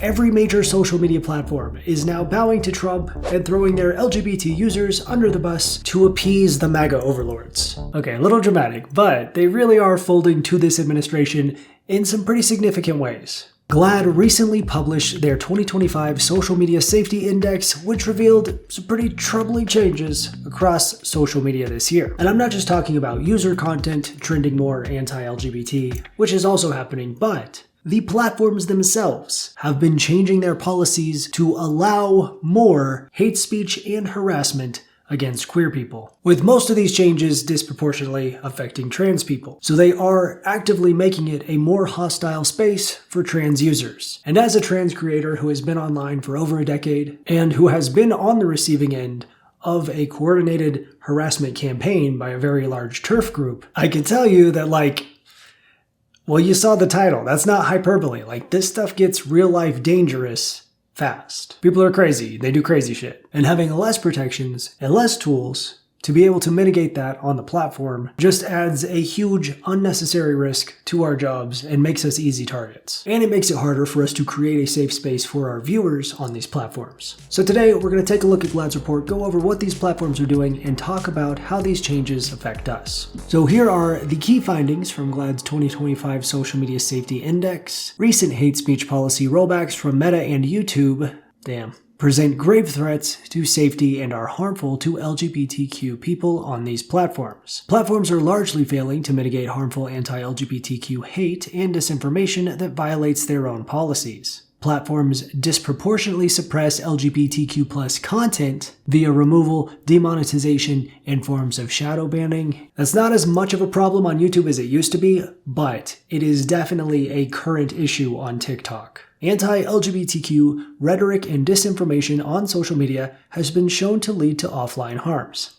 every major social media platform is now bowing to Trump and throwing their LGBT users under the bus to appease the MAGA overlords. Okay, a little dramatic, but they really are folding to this administration in some pretty significant ways. GLAAD recently published their 2025 Social Media Safety Index, which revealed some pretty troubling changes across social media this year. And I'm not just talking about user content trending more anti-LGBT, which is also happening, but the platforms themselves have been changing their policies to allow more hate speech and harassment against queer people, with most of these changes disproportionately affecting trans people. So they are actively making it a more hostile space for trans users. And as a trans creator who has been online for over a decade and who has been on the receiving end of a coordinated harassment campaign by a very large TERF group, I can tell you that, well, you saw the title. That's not hyperbole. This stuff gets real life dangerous fast. People are crazy. They do crazy shit. And having less protections and less tools to be able to mitigate that on the platform just adds a huge unnecessary risk to our jobs and makes us easy targets. And it makes it harder for us to create a safe space for our viewers on these platforms. So today we're going to take a look at GLAAD's report, go over what these platforms are doing, and talk about how these changes affect us. So here are the key findings from GLAAD's 2025 Social Media Safety Index. Recent hate speech policy rollbacks from Meta and YouTube. Present grave threats to safety and are harmful to LGBTQ people on these platforms. Platforms are largely failing to mitigate harmful anti-LGBTQ hate and disinformation that violates their own policies. Platforms disproportionately suppress LGBTQ+ content via removal, demonetization, and forms of shadow banning. That's not as much of a problem on YouTube as it used to be, but it is definitely a current issue on TikTok. Anti-LGBTQ rhetoric and disinformation on social media has been shown to lead to offline harms.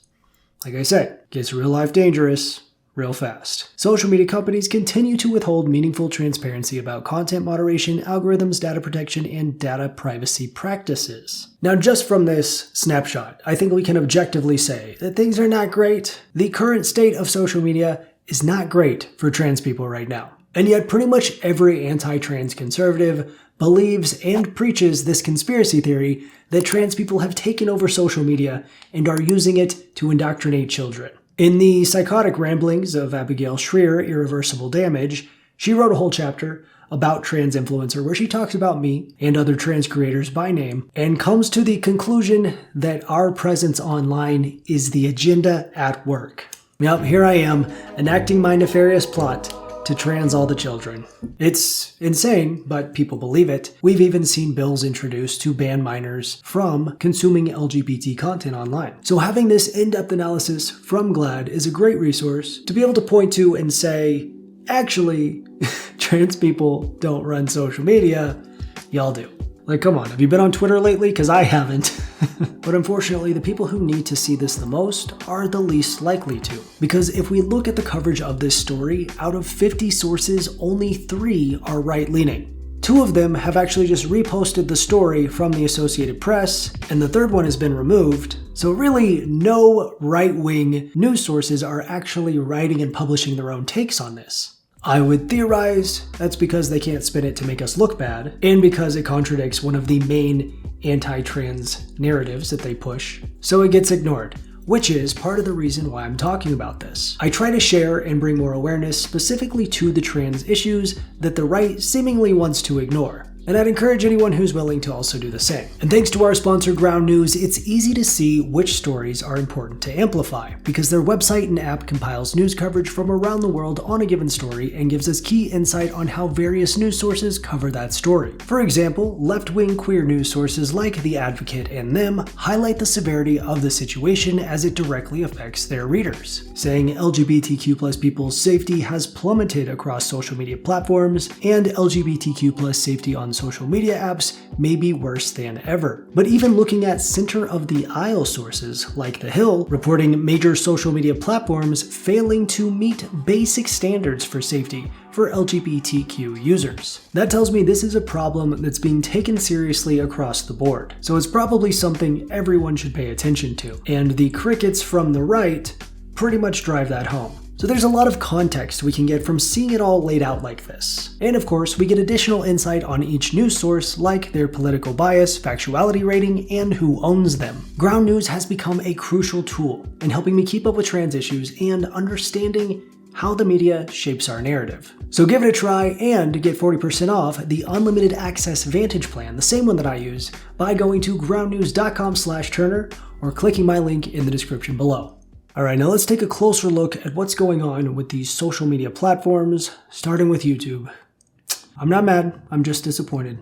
Like I said, gets real life dangerous real fast. Social media companies continue to withhold meaningful transparency about content moderation, algorithms, data protection, and data privacy practices. Now, just from this snapshot, I think we can objectively say that things are not great. The current state of social media is not great for trans people right now. And yet pretty much every anti-trans conservative believes and preaches this conspiracy theory that trans people have taken over social media and are using it to indoctrinate children. In the psychotic ramblings of Abigail Shrier, Irreversible Damage, she wrote a whole chapter about trans influencer where she talks about me and other trans creators by name and comes to the conclusion that our presence online is the agenda at work. Yep, here I am, enacting my nefarious plot to trans all the children. It's insane, but people believe it. We've even seen bills introduced to ban minors from consuming LGBT content online. So having this in-depth analysis from GLAAD is a great resource to be able to point to and say, actually, trans people don't run social media, y'all do. Come on, have you been on Twitter lately? Because I haven't. But unfortunately, the people who need to see this the most are the least likely to. Because if we look at the coverage of this story, out of 50 sources, only 3 are right-leaning. 2 of them have actually just reposted the story from the Associated Press, and the third one has been removed. So really, no right-wing news sources are actually writing and publishing their own takes on this. I would theorize that's because they can't spin it to make us look bad, and because it contradicts one of the main anti-trans narratives that they push, so it gets ignored, which is part of the reason why I'm talking about this. I try to share and bring more awareness specifically to the trans issues that the right seemingly wants to ignore. And I'd encourage anyone who's willing to also do the same. And thanks to our sponsor Ground News, it's easy to see which stories are important to amplify, because their website and app compiles news coverage from around the world on a given story and gives us key insight on how various news sources cover that story. For example, left-wing queer news sources like The Advocate and Them highlight the severity of the situation as it directly affects their readers, saying LGBTQ+ people's safety has plummeted across social media platforms, and LGBTQ+ safety on social media apps may be worse than ever. But even looking at center of the aisle sources like The Hill, reporting major social media platforms failing to meet basic standards for safety for LGBTQ users. That tells me this is a problem that's being taken seriously across the board. So it's probably something everyone should pay attention to. And the crickets from the right pretty much drive that home. So there's a lot of context we can get from seeing it all laid out like this. And of course, we get additional insight on each news source, like their political bias, factuality rating, and who owns them. Ground News has become a crucial tool in helping me keep up with trans issues and understanding how the media shapes our narrative. So give it a try and get 40% off the unlimited access Vantage plan, the same one that I use, by going to groundnews.com/Turner or clicking my link in the description below. Alright, now let's take a closer look at what's going on with these social media platforms, starting with YouTube. I'm not mad, I'm just disappointed.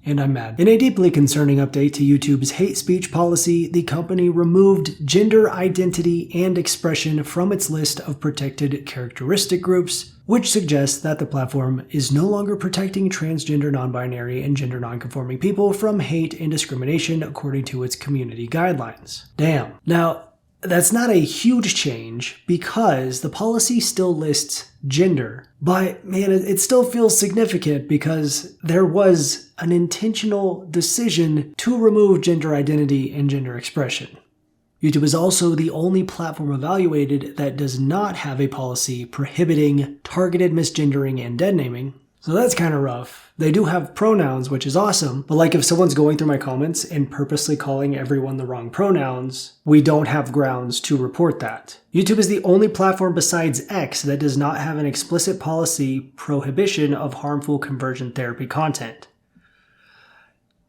And I'm mad. In a deeply concerning update to YouTube's hate speech policy, the company removed gender identity and expression from its list of protected characteristic groups, which suggests that the platform is no longer protecting transgender, non-binary, and gender non-conforming people from hate and discrimination according to its community guidelines. Damn. Now, that's not a huge change because the policy still lists gender, but man, it still feels significant because there was an intentional decision to remove gender identity and gender expression. YouTube is also the only platform evaluated that does not have a policy prohibiting targeted misgendering and dead naming. So that's kind of rough. They do have pronouns, which is awesome, but like if someone's going through my comments and purposely calling everyone the wrong pronouns, we don't have grounds to report that. YouTube is the only platform besides X that does not have an explicit policy prohibition of harmful conversion therapy content.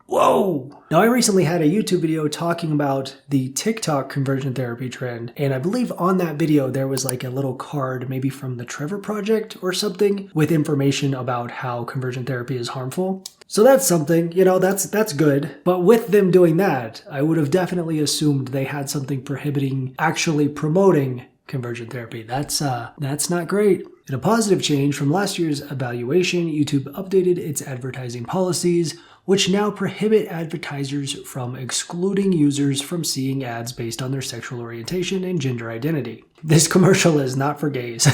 Whoa! Now, I recently had a YouTube video talking about the TikTok conversion therapy trend, and I believe on that video there was like a little card, maybe from the Trevor Project or something, with information about how conversion therapy is harmful. So that's something, that's good. But with them doing that, I would have definitely assumed they had something prohibiting actually promoting conversion therapy. That's not great. In a positive change from last year's evaluation, YouTube updated its advertising policies, which now prohibit advertisers from excluding users from seeing ads based on their sexual orientation and gender identity. This commercial is not for gays.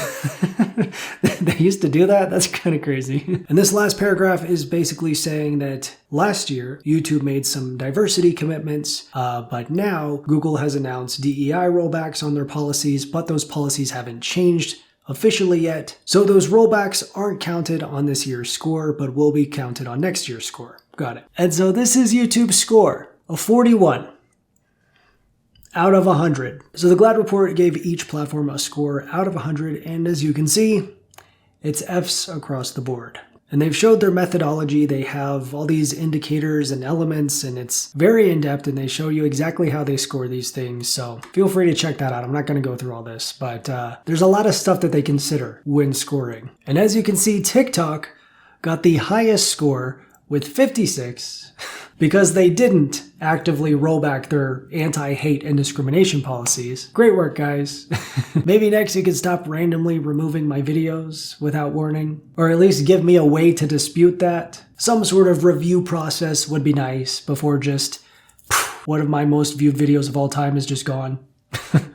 They used to do that? That's kind of crazy. And this last paragraph is basically saying that last year, YouTube made some diversity commitments, but now Google has announced DEI rollbacks on their policies, but those policies haven't changed officially yet. So those rollbacks aren't counted on this year's score, but will be counted on next year's score. Got it. And so this is YouTube's score, a 41 out of 100. So the GLAAD report gave each platform a score out of 100, and as you can see, it's Fs across the board. And they've showed their methodology. They have all these indicators and elements, and it's very in-depth, and they show you exactly how they score these things. So feel free to check that out. I'm not going to go through all this, but there's a lot of stuff that they consider when scoring. And as you can see, TikTok got the highest score with 56 because they didn't actively roll back their anti-hate and discrimination policies. Great work, guys. Maybe next you could stop randomly removing my videos without warning, or at least give me a way to dispute that. Some sort of review process would be nice before just one of my most viewed videos of all time is just gone.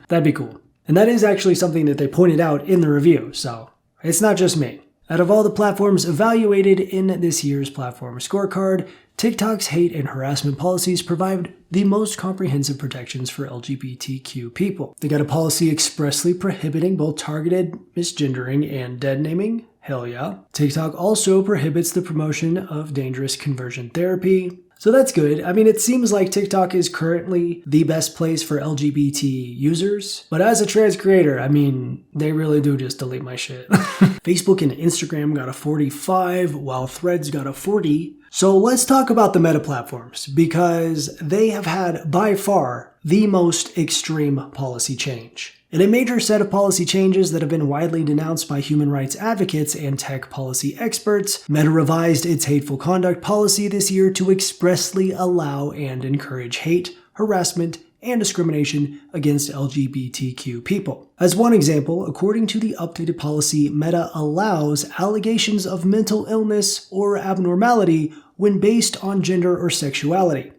That'd be cool. And that is actually something that they pointed out in the review, so it's not just me. Out of all the platforms evaluated in this year's platform scorecard, TikTok's hate and harassment policies provide the most comprehensive protections for LGBTQ people. They got a policy expressly prohibiting both targeted misgendering and dead naming. Hell yeah. TikTok also prohibits the promotion of dangerous conversion therapy. So that's good. I mean, it seems like TikTok is currently the best place for LGBT users. But as a trans creator, I mean, they really do just delete my shit. Facebook and Instagram got a 45, while Threads got a 40. So let's talk about the Meta platforms, because they have had, by far, the most extreme policy change. In a major set of policy changes that have been widely denounced by human rights advocates and tech policy experts, Meta revised its hateful conduct policy this year to expressly allow and encourage hate, harassment, and discrimination against LGBTQ people. As one example, according to the updated policy, Meta allows allegations of mental illness or abnormality when based on gender or sexuality,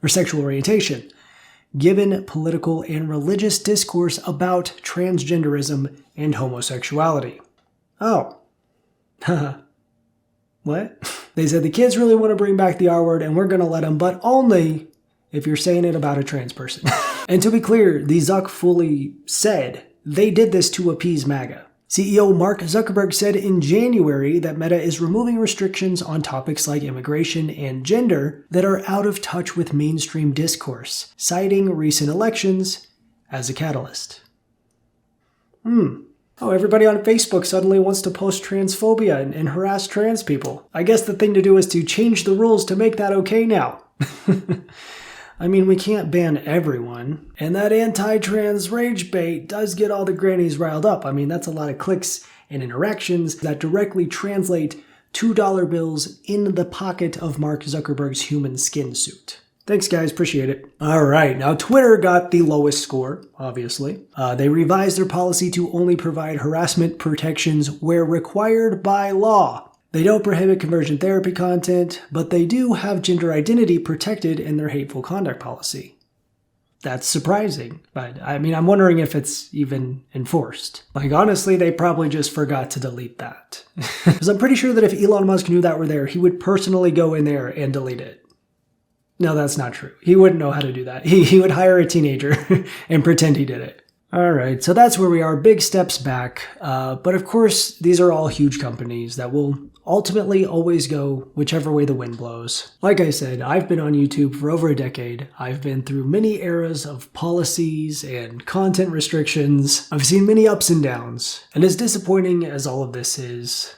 or sexual orientation, given political and religious discourse about transgenderism and homosexuality. Oh. What? They said the kids really want to bring back the R word and we're going to let them, but only if you're saying it about a trans person. And to be clear, the Zuck fully said they did this to appease MAGA. CEO Mark Zuckerberg said in January that Meta is removing restrictions on topics like immigration and gender that are out of touch with mainstream discourse, citing recent elections as a catalyst. Oh, everybody on Facebook suddenly wants to post transphobia and harass trans people. I guess the thing to do is to change the rules to make that okay now. I mean, we can't ban everyone, and that anti-trans rage bait does get all the grannies riled up. I mean, that's a lot of clicks and interactions that directly translate $2 bills in the pocket of Mark Zuckerberg's human skin suit. Thanks, guys. Appreciate it. All right. Now, Twitter got the lowest score, obviously. They revised their policy to only provide harassment protections where required by law. They don't prohibit conversion therapy content, but they do have gender identity protected in their hateful conduct policy. That's surprising, but I mean, I'm wondering if it's even enforced. Like, honestly, they probably just forgot to delete that. Because I'm pretty sure that if Elon Musk knew that were there, he would personally go in there and delete it. No, that's not true. He wouldn't know how to do that. He would hire a teenager and pretend he did it. All right, so that's where we are. Big steps back. But of course, these are all huge companies that will ultimately always go whichever way the wind blows. Like I said, I've been on YouTube for over a decade. I've been through many eras of policies and content restrictions. I've seen many ups and downs. And as disappointing as all of this is,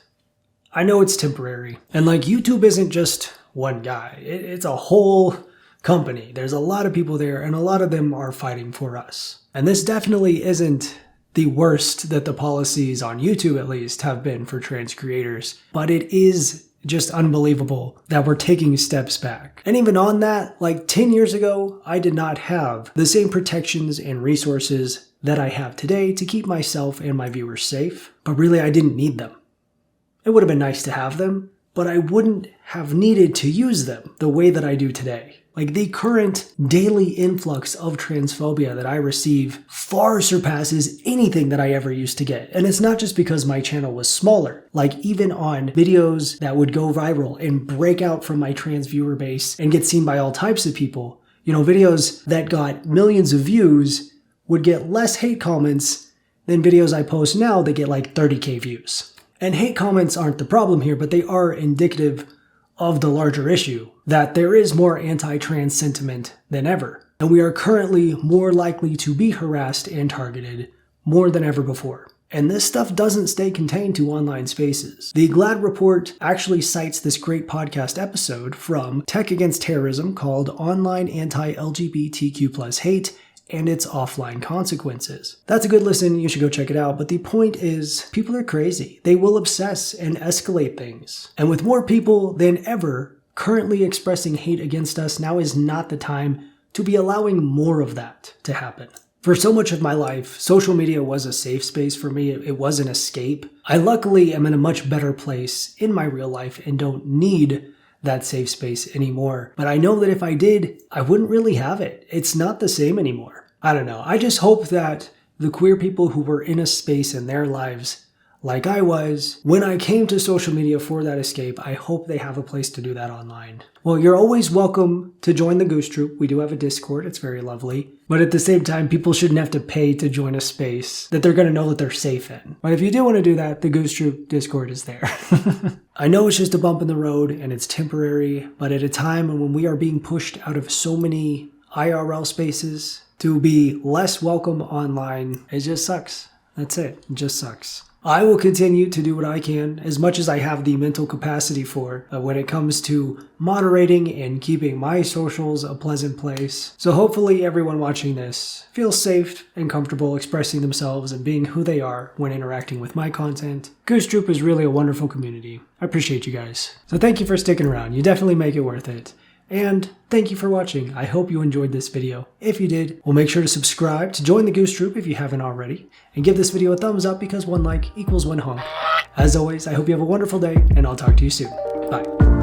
I know it's temporary. And like, YouTube isn't just one guy. It's a whole company. There's a lot of people there, and a lot of them are fighting for us. And this definitely isn't the worst that the policies on YouTube, at least, have been for trans creators. But it is just unbelievable that we're taking steps back. And even on that, like 10 years ago, I did not have the same protections and resources that I have today to keep myself and my viewers safe. But really, I didn't need them. It would have been nice to have them, but I wouldn't have needed to use them the way that I do today. Like, the current daily influx of transphobia that I receive far surpasses anything that I ever used to get. And it's not just because my channel was smaller. Like, even on videos that would go viral and break out from my trans viewer base and get seen by all types of people, you know, videos that got millions of views would get less hate comments than videos I post now that get like 30K views. And hate comments aren't the problem here, but they are indicative of the larger issue, that there is more anti-trans sentiment than ever. And we are currently more likely to be harassed and targeted more than ever before. And this stuff doesn't stay contained to online spaces. The GLAAD report actually cites this great podcast episode from Tech Against Terrorism called Online Anti-LGBTQ+ Hate and Its Offline Consequences. That's a good listen, you should go check it out, but the point is, people are crazy. They will obsess and escalate things. And with more people than ever currently expressing hate against us, now is not the time to be allowing more of that to happen. For so much of my life, social media was a safe space for me. It was an escape. I luckily am in a much better place in my real life and don't need that safe space anymore. But I know that if I did, I wouldn't really have it. It's not the same anymore. I don't know. I just hope that the queer people who were in a space in their lives, like I was, when I came to social media for that escape, I hope they have a place to do that online. Well, you're always welcome to join the Goose Troop. We do have a Discord. It's very lovely. But at the same time, people shouldn't have to pay to join a space that they're going to know that they're safe in. But if you do want to do that, the Goose Troop Discord is there. I know it's just a bump in the road and it's temporary, but at a time when we are being pushed out of so many IRL spaces to be less welcome online, it just sucks. That's it. It just sucks. I will continue to do what I can, as much as I have the mental capacity for, when it comes to moderating and keeping my socials a pleasant place. So hopefully everyone watching this feels safe and comfortable expressing themselves and being who they are when interacting with my content. Goose Troop is really a wonderful community. I appreciate you guys. So thank you for sticking around. You definitely make it worth it. And thank you for watching. I hope you enjoyed this video. If you did, well, make sure to subscribe to join the Goose Troop if you haven't already, and give this video a thumbs up because one like equals one honk. As always, I hope you have a wonderful day, and I'll talk to you soon. Bye.